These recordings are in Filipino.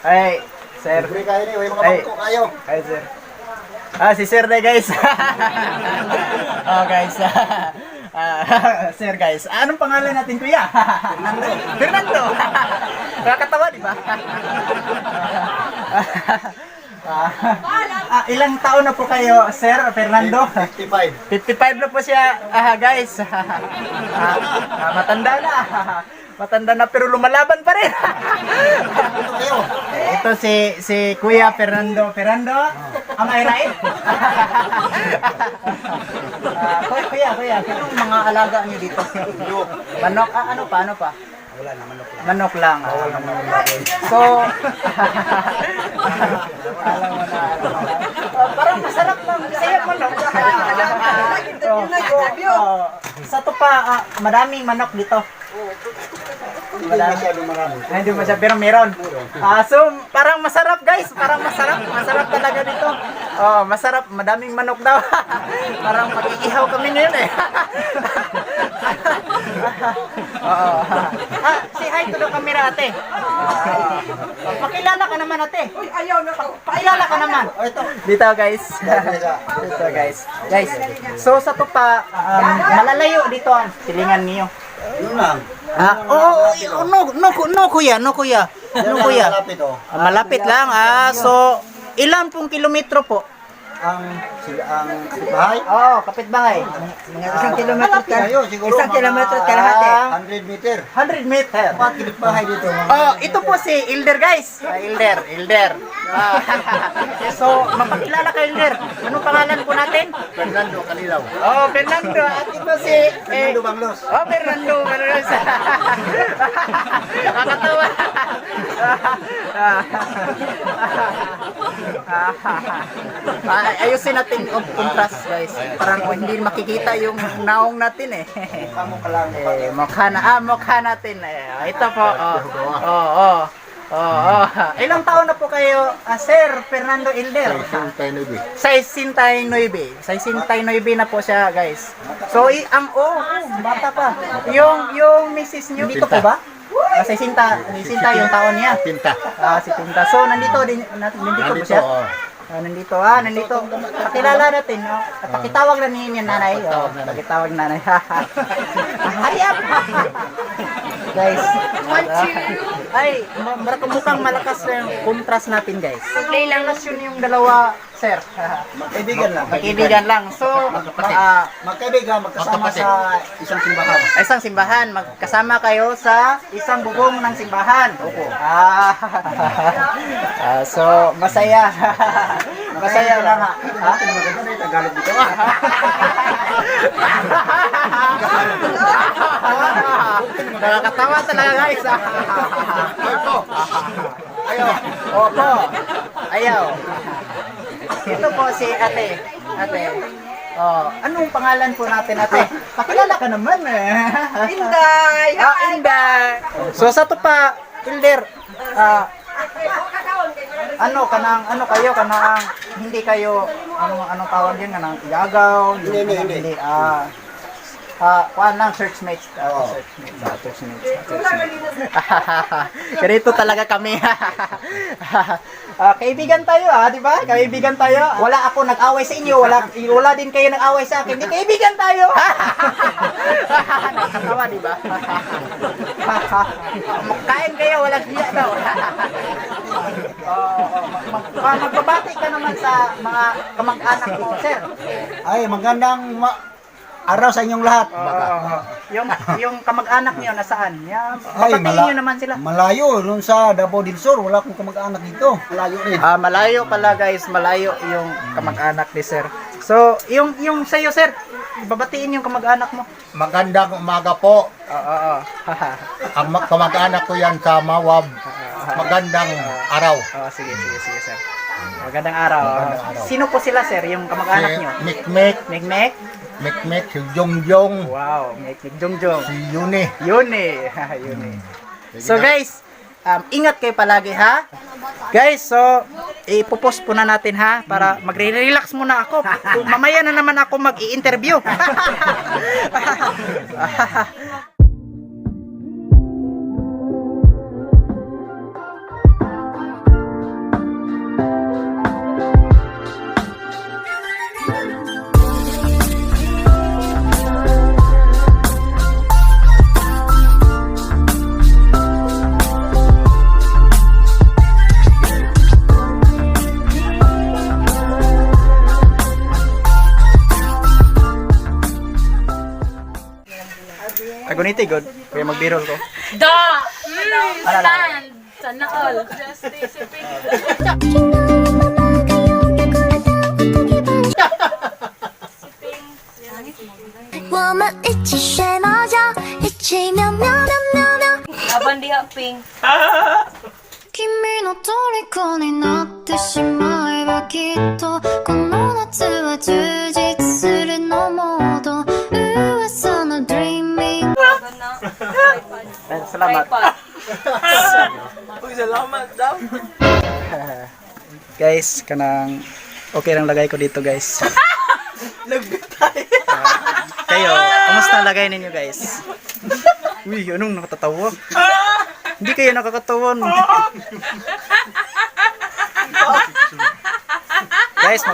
Ay, sir. Libre kayo ni, may mga Ay. bangko kayo. Ay, sir. Si sir na guys. Guys. Sir guys, anong pangalan natin kuya? Fernando. Fernando. Nakakatawa, di ba? Ilang taon na po kayo, Sir Fernando? 55. 55 na po siya, guys. Matanda na. Matanda na pero lumalaban pa rin. Ito si Kuya Fernando. Fernando, am I right? Kuya, anong mga alaga niyo dito? Manok, ano pa? Wala na, manok lang. Manok lang. So, alam mo na. Parang masarap lang. Sa'yo manok. Sa to pa, madaming manok dito. Hindi masyadong marami. Hindi masyadong, pero meron. So, parang masarap guys. Parang masarap. Masarap talaga dito. Masarap. Madaming manok daw. Parang mag-iihaw kami ngayon eh. Say hi to the camera, ate. Pakilala ka naman, ate. Uy, ayaw na ako. Pakilala ka naman. Dito, guys. Dito, guys. Guys, so sa to pa, malalayo dito ang silingan niyo. Yun lang. No, kuya. No, kuya. Malapit oh. Malapit lang. So, ilan pong kilometro po? Ang kapitbahay? Kapitbahay. Mga isang kilometro ka. Kayo, siguro Isang mga kilometro kalahati. 100 meter. 100 meter. Mga kapitbahay dito. Ito po si Ilder, guys. Ilder. So, mapakilala ka, Ilder. Anong pangalan po natin? Fernando Kalilaw. Fernando. At ito si... Fernando Banglos. Fernando Banglos. Nakakatawa. Ayusin natin ang contrast, guys. Parang hindi makikita yung naong natin eh. Kamukha lang. Mukha natin. Ito po. Ilang taon na po kayo, Sir Fernando Ilder? 69 na po siya, guys. So, bata pa. Yung misis niyo, dito po ba? 60 yung taon niya. Pinta. Si Pinta. So, nandito po siya. Nandito. Pakilala natin. Pakitawag na niya nanay. Pakitawag nanay. Hurry up! Guys. Ay, mukhang malakas na yung contrast natin, guys. Play lang yun yung dalawa, sir. Magkaibigan lang. Magkaibigan lang. So, Magkaibigan, magkasama sa isang simbahan. isang simbahan. Magkasama kayo sa isang bubong ng simbahan. Opo. So, masaya. Masaya lang ha. Maganda na yung Tagalog dito. Nakakatawa talaga, guys. Ayaw. Opo. Ayaw. Ito po si ate. Anong pangalan po natin, ate? Pakilala ka naman eh. Inday! Inday. So sa to pa, Hilder, hindi kayo anong tawag yun, kanang iyagaw, Hindi. kuan lang, churchmates. Ganito talaga kami. Kaibigan tayo, di ba? Kaibigan tayo. Wala ako nag-away sa inyo, wala din kayo nag-away sa akin. Di kaibigan tayo. Nakakatawa, di ba? Kain kayo, walang hiya daw. Magbabati ka naman sa mga kamag-anak mo, sir. Ay, magandang araw sa inyong lahat. Yung kamag-anak niyo nasaan? Ay, Papatiin niyo naman sila. Malayo, nun sa Davao del Sur, wala akong kamag-anak dito. Malayo rin. Malayo pala, guys, malayo yung kamag-anak ni sir. So, yung sa'yo, sir, babatiin yung kamag-anak mo. Magandang umaga po. Ang kamag-anak ko yan sa Mawab. Magandang araw. Sige, sir. Magandang araw. Sino po sila, sir, yung kamag-anak niyo? Mikmek, Mekmek? si Jongjong, Wow, Mekmek Jongjong. si Yuni. Yun. So guys, ingat kayo palagi ha. Guys, so ipopost po na natin ha para magre-relax muna ako. Mamaya na naman ako mag-i-interview. Boniti, good. Kaya magbirol ko. Stand! Sana all. 我们一起睡猫觉，一起喵喵喵喵喵。 Laban diha, Ping. 君の虜になってしまえばきっとこの夏は充実するのモード噂の dreaming Salamat. Uy, salamat daw. Guys, kanang okay lang lagay ko dito, guys. Nagbitay. Kayo, kamusta ang lagay ninyo, guys? Uy, anong nakatatawa? Hindi kayo nakakatawan. Guys,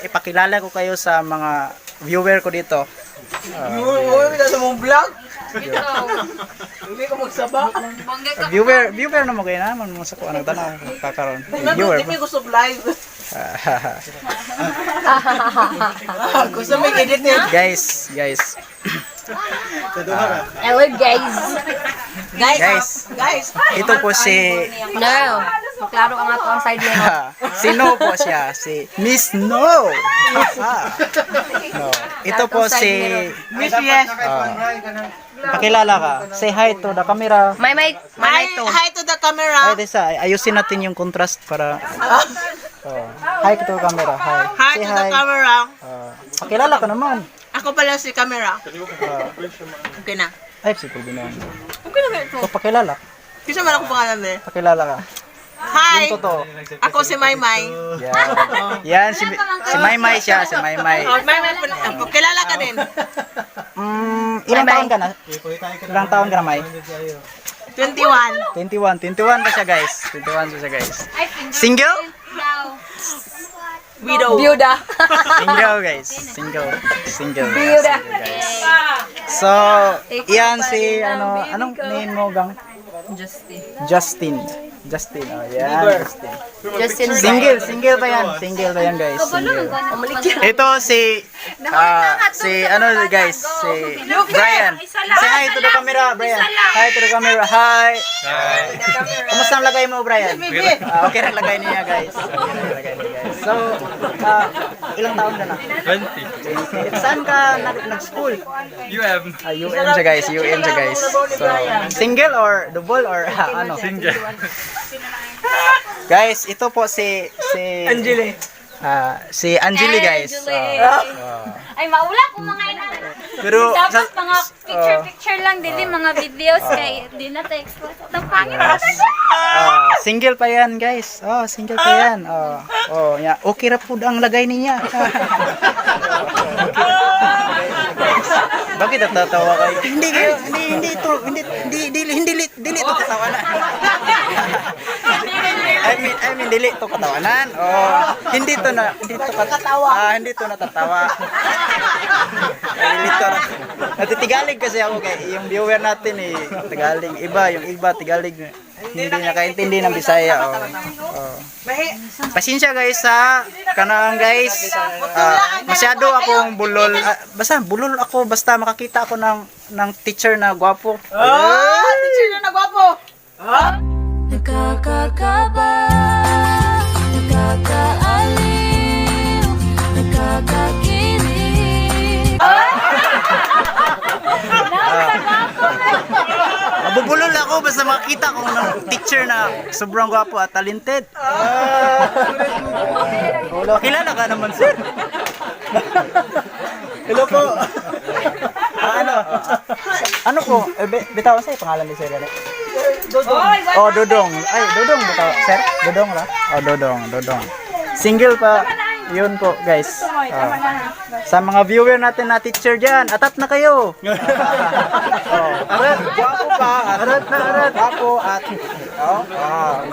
ipakilala ko kayo sa mga viewer ko dito. Uy, kita sa mong vlog. Hindi ko magsaba. Viewer na mo kayo naman. Masa ko anong tanong kakaroon. Viewer. Hindi ko live. Gusto mo edit niya. Guys. Hello guys. Guys, ito po si... No. Maklaro ang ato ang side niya. Sino po siya? Si Miss No. No. Ito po si... Miss Yes. Pakilala ka. Say hi to the camera. May Hi to the camera. Ay, Desa, ayusin natin yung contrast para... Oh. Hi to the camera. Hi. Hi Say to the camera. Pakilala ka naman. Ako pala si camera. Okay na. Ay, si Pulbino. Okay na ito. So, pakilala. Kasi man ako pangalan eh. Pakilala ka. Hi. Yung totoo. Ako si Maymay. Yan, si Maymay siya, si Maymay. Oh, Maymay, kilala ka din. Ilang taon ka na? Ilang taon ka na, May? 21. 21 pa siya, guys. 21 pa siya, guys. Single? Widow. Byuda. Single, guys. Single. Byuda. Guys. So, yan si, anong name mo, gang? Justin. Oh, yan. Justin. Single pa yan, guys. Single. Ito si guys, si Brian. Say hi to the camera, Brian. Hi to the camera. Hi. Kamusta ang lagay mo, Brian? Okay lang lagay niya, guys. So, ilang taon ka na? 20. Saan ka nag-school? UM. UM siya, guys. So, single or double or ano? Single. Guys, ito po si Angeli. si Angeli, guys. Ay, maula ko mga ina. Pero Dapat mga picture lang dili mga videos kay di na ta expose. Ang pangit na single pa yan, guys. Single pa yan. Yeah. Okay ra pud ang lagay niya. Bakit natatawa kayo? Hindi to katawanan. I mean dili to katawanan. Hindi to natatawa. Dili to. Natitigalig kasi ako kay yung viewer natin Tagalog. Yung iba Tagalog. Hindi nakaintindi ng Bisaya. Pasensya guys sa kanang guys. Masyado akong bulol. Basta bulol ako basta makakita ako ng teacher na gwapo. Teacher na nagwapo. Nakakakaba, nakakaaliw, nakakakilig. Mabubulol ako basta makita ko ng teacher na sobrang gwapo at talented. Kilala ka naman, sir. Hello po. Ano po? Bitawan sa'yo pangalan ni sir. Dodong. Ay, Dodong bitaw. Sir, Dodong la? Dodong. Single pa. Yun po, guys. Sa mga viewer natin na teacher dyan, atat na kayo. Gwapo pa.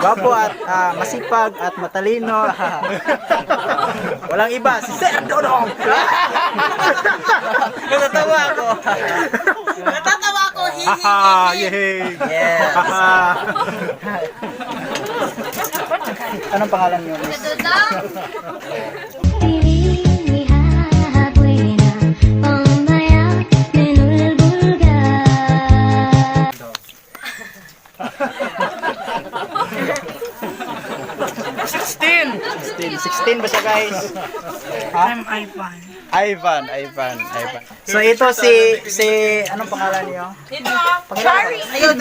Gwapo at masipag at matalino. Walang iba, si Sir Dodong. Natatawa ako. Hihi. Yes. Anong pangalan niyo, Miss? Dilihat buena, pambayag, menulbulga. 16 ba siya, guys? I'm Ivan. So ito si anong pangalan niyo?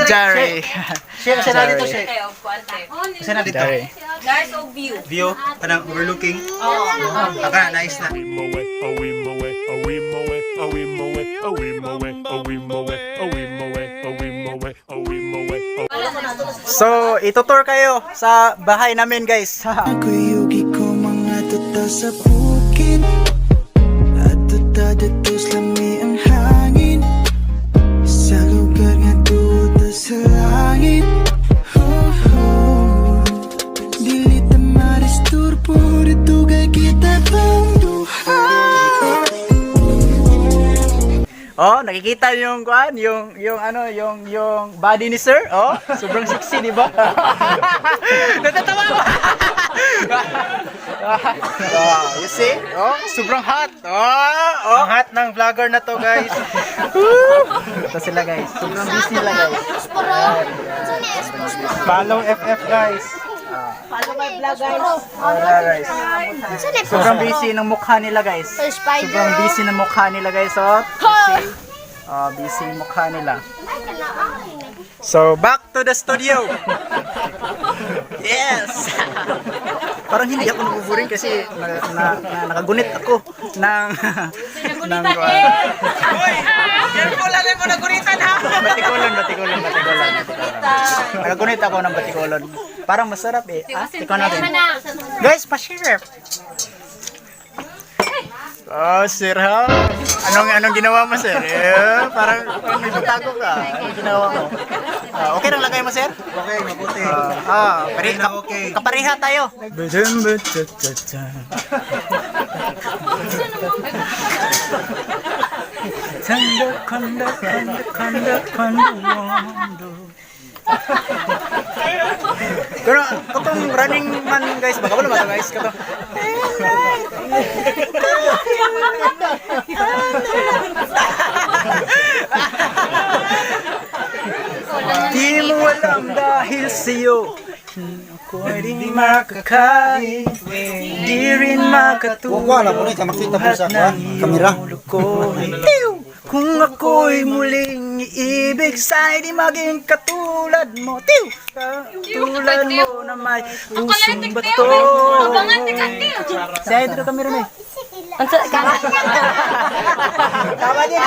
Jari. Siya na dito siya. Siya na dito. Jari. Guys, of view. View, kanang overlooking. Baka nice na. So, itutur kayo sa bahay namin, guys. Kuyugi ko mga tuta sa bukid at tuta dito lami ang hangin sa lugar nga tuta sa langit. Dili ta maristurbo dito kay kita pang duha. Oh, nakikita niyo yung kuan, yung body ni Sir. Oh, sobrang sexy, di ba? Natatawa ko. You see? Oh, sobrang hot. Oh. Ang hot ng vlogger na to, guys. Ito sila, guys. Sobrang busy nila, guys. Follow FF, guys. Wala, guys. Sobrang busy ng mukha nila, guys. Sobrang busy ng mukha nila, guys. Oh, busy. Busy yung mukha nila. So, back to the studio. Yes! Parang hindi ako nabuburing kasi nakagunit ako ng Careful, alam mo, nagunitan ha! Batikolon. Nakagunit ako ng batikolon. Parang masarap eh. Tikman natin. Guys, pa-share. Oh, sir ha? Anong ginawa mo, sir? Parang nagtatago ka. Anong ginawa mo? Okay lang lagay mo, sir? Okay, mabuti. Okay. Kapareha tayo. Pero katong running man, guys, baka wala mata, guys, kato. Di mo alam dahil sa'yo ako ay di makakain, di rin Wala po rin, makita po sa kamera. Kung ako'y muling iibig, sa'y di maging katulad mo. Tulad mo na may pusong bato. Sa'y dito kami rin eh. Tama din.